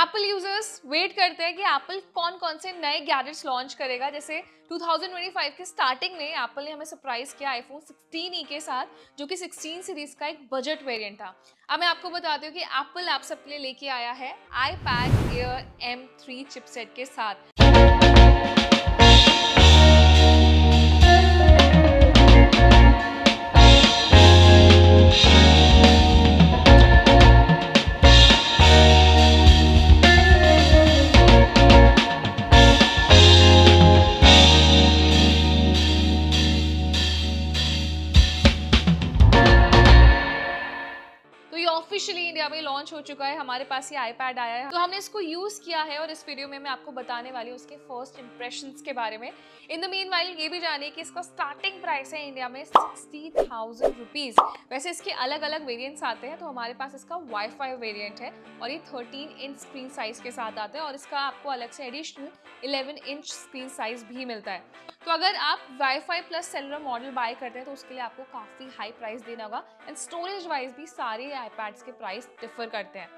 Apple users wait करते हैं कि एप्पल कौन कौन से नए गैजेट्स लॉन्च करेगा। जैसे 2025 के स्टार्टिंग में एप्पल ने हमें सरप्राइज किया आईफोन 16e के साथ, जो कि 16 सीरीज का एक बजट वेरिएंट था। अब मैं आपको बताती हूँ कि एप्पल आप सबके लिए लेके आया है iPad Air M3 चिपसेट के साथ। ऑफिशियली इंडिया में लॉन्च हो चुका है, हमारे पास ये iPad आया है, तो हमने इसको यूज किया है और इस वीडियो में मैं आपको बताने वाली हूँ उसके फर्स्ट इंप्रेशंस के बारे में। इन द मीनवाइल ये भी जानिए कि इसका स्टार्टिंग प्राइस है इंडिया में 60,000 रुपीज। वैसे इसके अलग अलग वेरिएंट्स आते हैं, तो हमारे पास इसका वाईफाई वेरिएंट है और ये 13 इंच स्क्रीन साइज के साथ आता है और इसका आपको अलग से एडिशनल 11 इंच स्क्रीन साइज भी मिलता है। तो अगर आप wifi plus cellular model by करते हैं तो उसके लिए आपको काफी हाई प्राइस देना होगा एंड स्टोरेज वाइज भी सारे iPads के प्राइस डिफर करते हैं।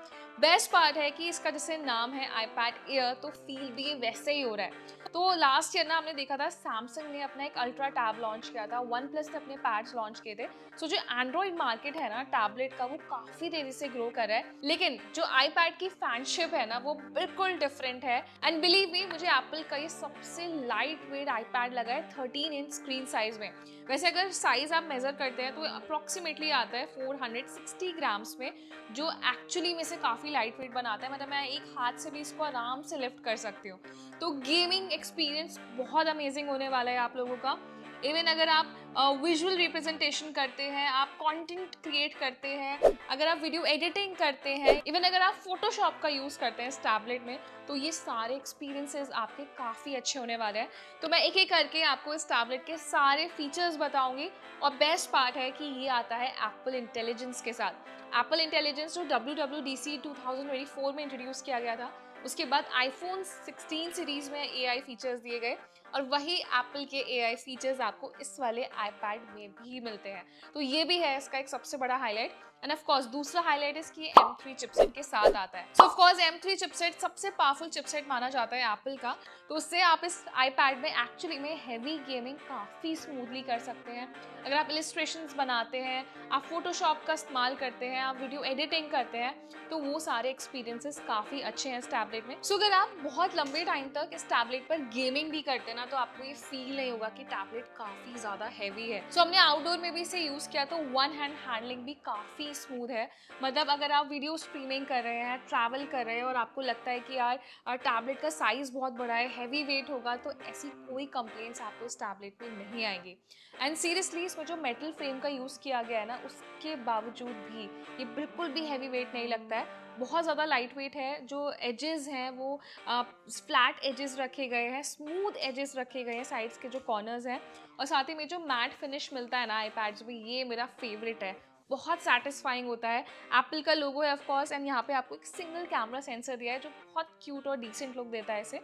बेस्ट पार्ट है कि इसका जैसे नाम है iPad Air, तो फील भी वैसे ही हो रहा है। तो लास्ट ईयर ना हमने देखा था सैमसंग ने अपना एक अल्ट्रा टैब लॉन्च किया था, वन प्लस ने अपने पैड्स लॉन्च किए थे। सो जो एंड्रॉइड मार्केट है ना टैबलेट का, वो काफी तेजी से ग्रो कर रहा है, लेकिन जो iPad की फैनशिप है ना वो बिल्कुल डिफरेंट है। एंड बिलीव मी, मुझे एप्पल का ये सबसे लाइट वेट iPad लगा है 13 इंच स्क्रीन साइज में। वैसे अगर साइज आप मेजर करते हैं तो अप्रोक्सीमेटली आता है 460 ग्राम्स में, जो एक्चुअली में से काफी लाइट वेट बनाता है। मतलब मैं एक हाथ से भी इसको आराम से लिफ्ट कर सकती हूँ। तो गेमिंग एक्सपीरियंस बहुत अमेजिंग होने वाला है आप लोगों का। इवन अगर आप विजुअल रिप्रेजेंटेशन करते हैं, आप कंटेंट क्रिएट करते हैं, अगर आप वीडियो एडिटिंग करते हैं, इवन अगर आप फोटोशॉप का यूज करते हैं इस टैबलेट में, तो ये सारे एक्सपीरियंसेस आपके काफी अच्छे होने वाले हैं। तो मैं एक एक करके आपको इस टैबलेट के सारे फीचर्स बताऊंगी। और बेस्ट पार्ट है कि ये आता है एप्पल इंटेलिजेंस के साथ। एप्पल इंटेलिजेंस जो WWDC 2024 में इंट्रोड्यूस किया गया था, उसके बाद आईफोन 16 सीरीज में AI फीचर्स दिए गए और वही एप्पल के AI फीचर्स आपको इस वाले iPad में भी मिलते हैं। तो ये भी है इसका एक सबसे बड़ा हाईलाइट। एंड ऑफ कोर्स दूसरा हाईलाइट इसकी M3 चिपसेट के साथ आता है। सो ऑफ कोर्स M3 चिपसेट सबसे पावरफुल चिपसेट माना जाता है एप्पल का, तो उससे आप इस iPad में एक्चुअली में हैवी गेमिंग काफ़ी स्मूथली कर सकते हैं। अगर आप इलस्ट्रेशंस बनाते हैं, आप फोटोशॉप का इस्तेमाल करते हैं, आप वीडियो एडिटिंग करते हैं, तो वो सारे एक्सपीरियंसेस काफ़ी अच्छे हैं इस टैबलेट में। सो अगर आप बहुत लंबे टाइम तक इस टैबलेट पर गेमिंग भी करते हैं ना, तो आपको ये फील नहीं होगा कि टैबलेट काफ़ी ज़्यादा हैवी है। सो हमने आउटडोर में भी इसे यूज़ किया, तो वन हैंड हैंडलिंग भी काफ़ी स्मूथ है। मतलब अगर आप वीडियो स्ट्रीमिंग कर रहे हैं, ट्रैवल कर रहे हैं और आपको लगता है कि यार टैबलेट का साइज़ बहुत बड़ा है, हैवी वेट होगा, तो ऐसी कोई कंप्लेंट्स आपको इस टैबलेट में नहीं आएंगी। एंड सीरियसली इसमें जो मेटल फ्रेम का यूज़ किया गया है ना, उसके बावजूद भी ये बिल्कुल भी हैवी वेट नहीं लगता है। बहुत ज़्यादा लाइट वेट है। जो एजेस हैं वो फ्लैट एजेस रखे गए हैं, स्मूथ एजेस रखे गए हैं साइड्स के जो कॉर्नर्स हैं, और साथ ही में जो मैट फिनिश मिलता है ना iPads में, ये मेरा फेवरेट है। बहुत सेटिस्फाइंग होता है। एप्पल का लोगो है ऑफ कोर्स, एंड यहाँ पे आपको एक सिंगल कैमरा सेंसर दिया है जो बहुत क्यूट और डिसेंट लुक देता है इसे।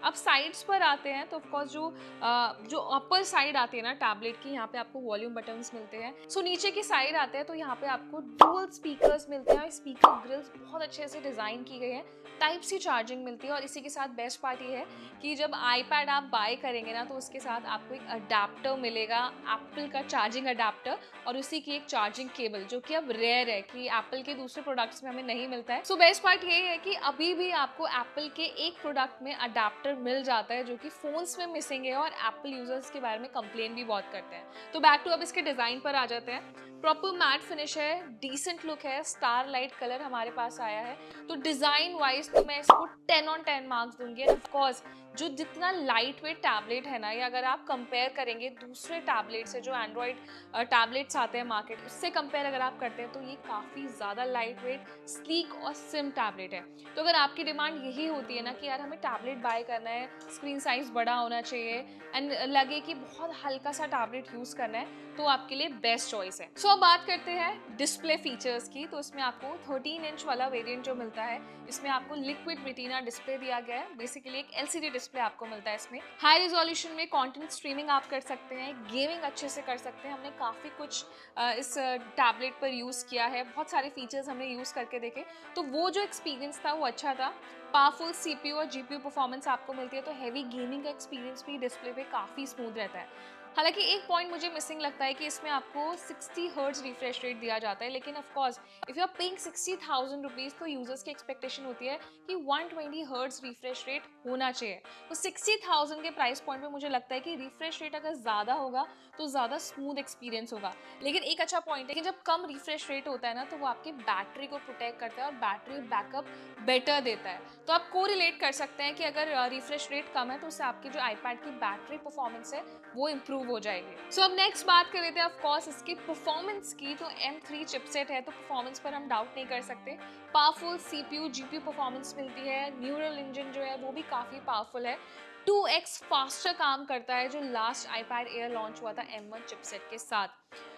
अब साइड्स पर आते हैं तो ऑफ कोर्स जो अपर साइड आती है ना टैबलेट की, यहाँ पे आपको वॉल्यूम बटन्स मिलते हैं। सो नीचे की साइड आते हैं तो यहाँ पे आपको डुअल स्पीकर्स मिलते हैं। स्पीकर ग्रिल्स बहुत अच्छे से डिजाइन की गई है, टाइप सी चार्जिंग मिलती है। और इसी के साथ बेस्ट पार्ट ये है कि जब iPad आप बाय करेंगे ना, तो उसके साथ आपको एक अडाप्टर मिलेगा, एप्पल का चार्जिंग अडाप्टर, और उसी की एक चार्जिंग केबल, जो कि अब रेयर है कि एप्पल के दूसरे प्रोडक्ट्स में हमें नहीं मिलता है। सो बेस्ट पार्ट ये है कि अभी भी आपको एप्पल के एक प्रोडक्ट में अडाप्टर मिल जाता है, जो कि फोन्स में मिसिंग है और एप्पल यूजर्स के बारे में कंप्लेन भी बहुत करते हैं। तो बैक टू अब इसके डिजाइन पर आ जाते हैं। प्रॉपर मैट फिनिश है, डिसेंट लुक है, स्टार लाइट कलर हमारे पास आया है। तो डिजाइन वाइज तो मैं इसको 10 on 10 मार्क्स दूंगी। एंड ऑफ कोर्स जो जितना लाइट वेट टैबलेट है ना, ये अगर आप कंपेयर करेंगे दूसरे टैबलेट से, जो एंड्रॉइड टैबलेट्स आते हैं मार्केट, उससे कंपेयर अगर आप करते हैं, तो ये काफ़ी ज़्यादा लाइट वेट, स्लीक और सिम टैबलेट है। तो अगर आपकी डिमांड यही होती है ना कि यार हमें टैबलेट बाय करना है, स्क्रीन साइज बड़ा होना चाहिए एंड लगे कि बहुत हल्का सा टैबलेट यूज़ करना है, तो आपके लिए बेस्ट चॉइस है। सो अब बात करते हैं डिस्प्ले फीचर्स की। तो इसमें आपको 13 इंच वाला वेरिएंट जो मिलता है, इसमें आपको लिक्विड रेटिना डिस्प्ले दिया गया है। बेसिकली एक LCD डिस्प्ले आपको मिलता है इसमें। हाई रिजोल्यूशन में कंटेंट स्ट्रीमिंग आप कर सकते हैं, गेमिंग अच्छे से कर सकते हैं। हमने काफ़ी कुछ इस टैबलेट पर यूज़ किया है, बहुत सारे फीचर्स हमने यूज़ करके देखे, तो वो जो एक्सपीरियंस था वो अच्छा था। पावरफुल CPU और GPU परफॉर्मेंस आपको मिलती है, तो हैवी गेमिंग का एक्सपीरियंस भी डिस्प्ले पे काफ़ी स्मूथ रहता है। हालांकि एक पॉइंट मुझे मिसिंग लगता है कि इसमें आपको 60 हर्ट्ज रिफ्रेश रेट दिया जाता है, लेकिन of course if you are paying 60,000 rupees तो यूजर्स की एक्सपेक्टेशन होती है कि 120 हर्ट्ज रिफ्रेश रेट होना चाहिए। तो 60,000 के प्राइस पॉइंट पे मुझे लगता है कि रिफ्रेश रेट अगर ज़्यादा होगा तो ज़्यादा स्मूथ एक्सपीरियंस होगा। लेकिन एक अच्छा पॉइंट है कि जब कम रिफ्रेश रेट होता है ना, तो वो आपकी बैटरी को प्रोटेक्ट करता है और बैटरी बैकअप बेटर देता है। तो आप को रिलेट कर सकते हैं कि अगर रिफ्रेश रेट कम है तो उससे आपकी जो आईपैड की बैटरी परफॉर्मेंस है वो इम्प्रूव हो जाएगी। सो अब नेक्स्ट बात कर लेते हैं ऑफ कोर्स इसकी परफॉर्मेंस की। तो M3 चिपसेट है, तो परफॉर्मेंस पर हम डाउट नहीं कर सकते। पावरफुल CPU GPU परफॉर्मेंस मिलती है। न्यूरल इंजन जो है वो भी काफ़ी पावरफुल है, 2x फास्टर काम करता है जो लास्ट iPad Air लॉन्च हुआ था M1 चिपसेट के साथ।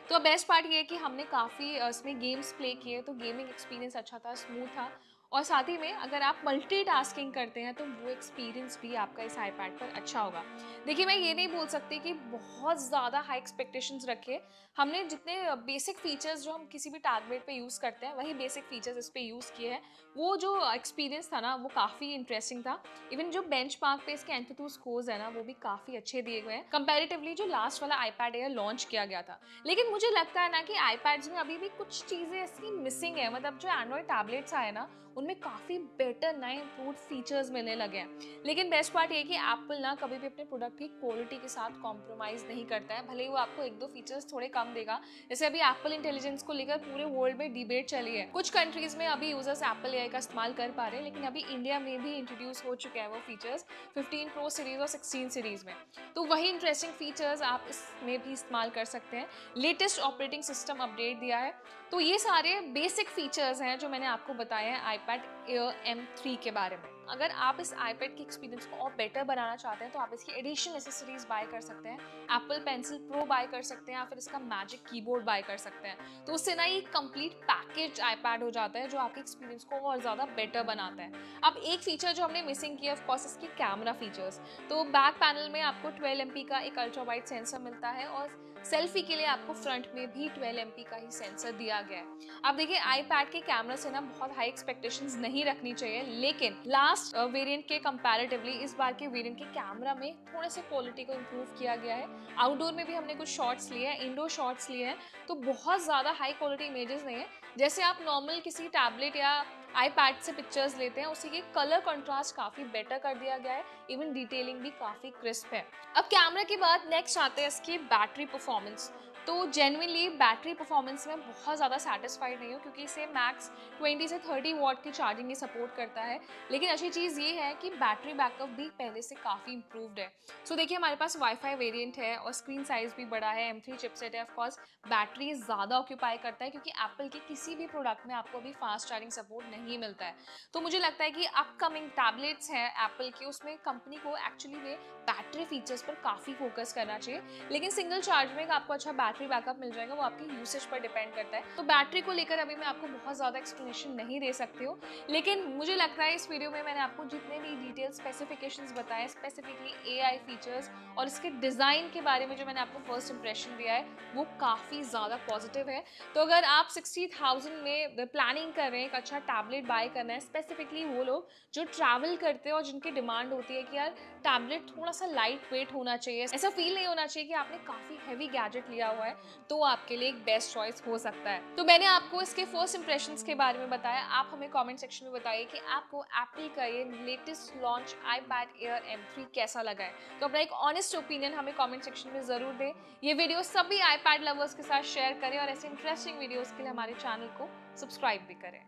तो बेस्ट पार्ट ये है कि हमने काफ़ी इसमें गेम्स प्ले किए, तो गेमिंग एक्सपीरियंस अच्छा था, स्मूथ था। और साथ ही में अगर आप मल्टीटास्किंग करते हैं तो वो एक्सपीरियंस भी आपका इस iPad पर अच्छा होगा। देखिए, मैं ये नहीं बोल सकती कि बहुत ज़्यादा हाई एक्सपेक्टेशंस रखे। हमने जितने बेसिक फीचर्स जो हम किसी भी टैबलेट पे यूज़ करते हैं वही बेसिक फीचर्स इस पे यूज़ किए हैं। वो जो एक्सपीरियंस था ना वो काफ़ी इंटरेस्टिंग था। इवन जो बेंचमार्क पे इसके एंथुतू स्कोर्स है ना वो भी काफ़ी अच्छे दिए गए हैं कंपैरेटिवली जो लास्ट वाला iPad Air लॉन्च किया गया था। लेकिन मुझे लगता है ना कि iPads में अभी भी कुछ चीज़ें ऐसी मिसिंग है। मतलब जो एंड्रॉयड टैबलेट्स आए ना उनमें काफ़ी बेटर नए इम्प्रूव फीचर्स मिलने लगे हैं। लेकिन बेस्ट पार्ट ये कि एप्पल ना कभी भी अपने प्रोडक्ट की क्वालिटी के साथ कॉम्प्रोमाइज़ नहीं करता है, भले ही वो आपको एक दो फीचर्स थोड़े कम देगा। जैसे अभी एप्पल इंटेलिजेंस को लेकर पूरे वर्ल्ड में डिबेट चली है। कुछ कंट्रीज में अभी यूजर्स एप्पल AI का इस्तेमाल कर पा रहे हैं, लेकिन अभी इंडिया में भी इंट्रोड्यूस हो चुके हैं वो फीचर्स 15 Pro सीरीज और 16 सीरीज में। तो वही इंटरेस्टिंग फीचर्स आप इसमें भी इस्तेमाल कर सकते हैं। लेटेस्ट ऑपरेटिंग सिस्टम अपडेट दिया है। तो ये सारे बेसिक फीचर्स हैं जो मैंने आपको बताए हैं iPad Air M3 के बारे में। अगर आप इस iPad की एक्सपीरियंस को और बेटर बनाना चाहते हैं तो आप इसकी एडिशनल एक्सेसरीज बाय कर सकते हैं। Apple Pencil Pro बाय कर सकते हैं या फिर इसका मैजिक कीबोर्ड बाय कर सकते हैं। तो उससे ना ये कंप्लीट पैकेज iPad हो जाता है जो आपके एक्सपीरियंस को और ज़्यादा बेटर बनाता है। अब एक फीचर जो हमने मिसिंग किया ऑफ कोर्स इसकी कैमरा फीचर्स। तो बैक पैनल में आपको 12 MP का एक अल्ट्रा वाइड सेंसर मिलता है और सेल्फी के लिए आपको फ्रंट में भी 12 MP का ही सेंसर दिया गया है। अब देखिए, iPad के कैमरा से ना बहुत हाई एक्सपेक्टेशंस नहीं रखनी चाहिए, लेकिन लास्ट वेरिएंट के कंपैरेटिवली इस बार के वेरिएंट के कैमरा में थोड़े से क्वालिटी को इम्प्रूव किया गया है। आउटडोर में भी हमने कुछ शॉट्स लिए हैं, इंडोर शॉट्स लिए हैं, तो बहुत ज़्यादा हाई क्वालिटी इमेजेस नहीं है। जैसे आप नॉर्मल किसी टैबलेट या iPad से पिक्चर्स लेते हैं उसी के कलर कंट्रास्ट काफ़ी बेटर कर दिया गया है। इवन डिटेलिंग भी काफ़ी क्रिस्प है। अब कैमरा के बाद नेक्स्ट आते हैं इसकी बैटरी परफॉर्मेंस। तो जेन्युइनली बैटरी परफॉर्मेंस में बहुत ज़्यादा सेटिस्फाइड नहीं हूँ क्योंकि इसे मैक्स 20 से 30 वॉट की चार्जिंग ही सपोर्ट करता है। लेकिन अच्छी चीज़ ये है कि बैटरी बैकअप भी पहले से काफ़ी इंप्रूव्ड है। सो देखिए, हमारे पास वाईफाई वेरिएंट है और स्क्रीन साइज भी बड़ा है। M3 चिपसेट है, ऑफकोर्स बैटरी ज़्यादा ऑक्यूपाई करता है क्योंकि एप्पल के किसी भी प्रोडक्ट में आपको अभी फास्ट चार्जिंग सपोर्ट नहीं मिलता है। तो मुझे लगता है कि अपकमिंग टैबलेट्स हैं एप्पल के, उसमें कंपनी को एक्चुअली में बैटरी फीचर्स पर काफ़ी फोकस करना चाहिए। लेकिन सिंगल चार्ज में आपको अच्छा बैटरी बैकअप मिल जाएगा, वो आपकी यूसेज पर डिपेंड करता है। तो बैटरी को लेकर अभी मैं आपको बहुत ज़्यादा एक्सप्लेनेशन नहीं दे सकती हूँ, लेकिन मुझे लगता है इस वीडियो में मैंने आपको जितने भी डिटेल स्पेसिफिकेशंस बताए, स्पेसिफिकली AI फीचर्स और इसके डिज़ाइन के बारे में जो मैंने आपको फर्स्ट इंप्रेशन दिया है वो काफ़ी ज़्यादा पॉजिटिव है। तो अगर आप 60,000 में प्लानिंग कर रहे हैं एक अच्छा टैबलेट बाय करना है, स्पेसिफिकली वो लोग जो ट्रैवल करते हैं और जिनकी डिमांड होती है कि यार टैबलेट थोड़ा सा लाइट वेट होना चाहिए, ऐसा फील नहीं होना चाहिए कि आपने काफ़ी हैवी गैजेट लिया हुआ है, तो आपके लिए एक बेस्ट चॉइस हो सकता है। तो मैंने आपको इसके फर्स्ट इंप्रेशंस के बारे में बताया। आप हमें कमेंट सेक्शन में बताइए कि आपको एप्पल का ये latest launch iPad Air M3 कैसा लगा है। तो अपना एक ऑनेस्ट ओपिनियन हमें कमेंट सेक्शन में ज़रूर दें। ये वीडियो सभी iPad लवर्स के साथ शेयर करें और ऐसे इंटरेस्टिंग वीडियोज़ के लिए हमारे चैनल को सब्सक्राइब भी करें।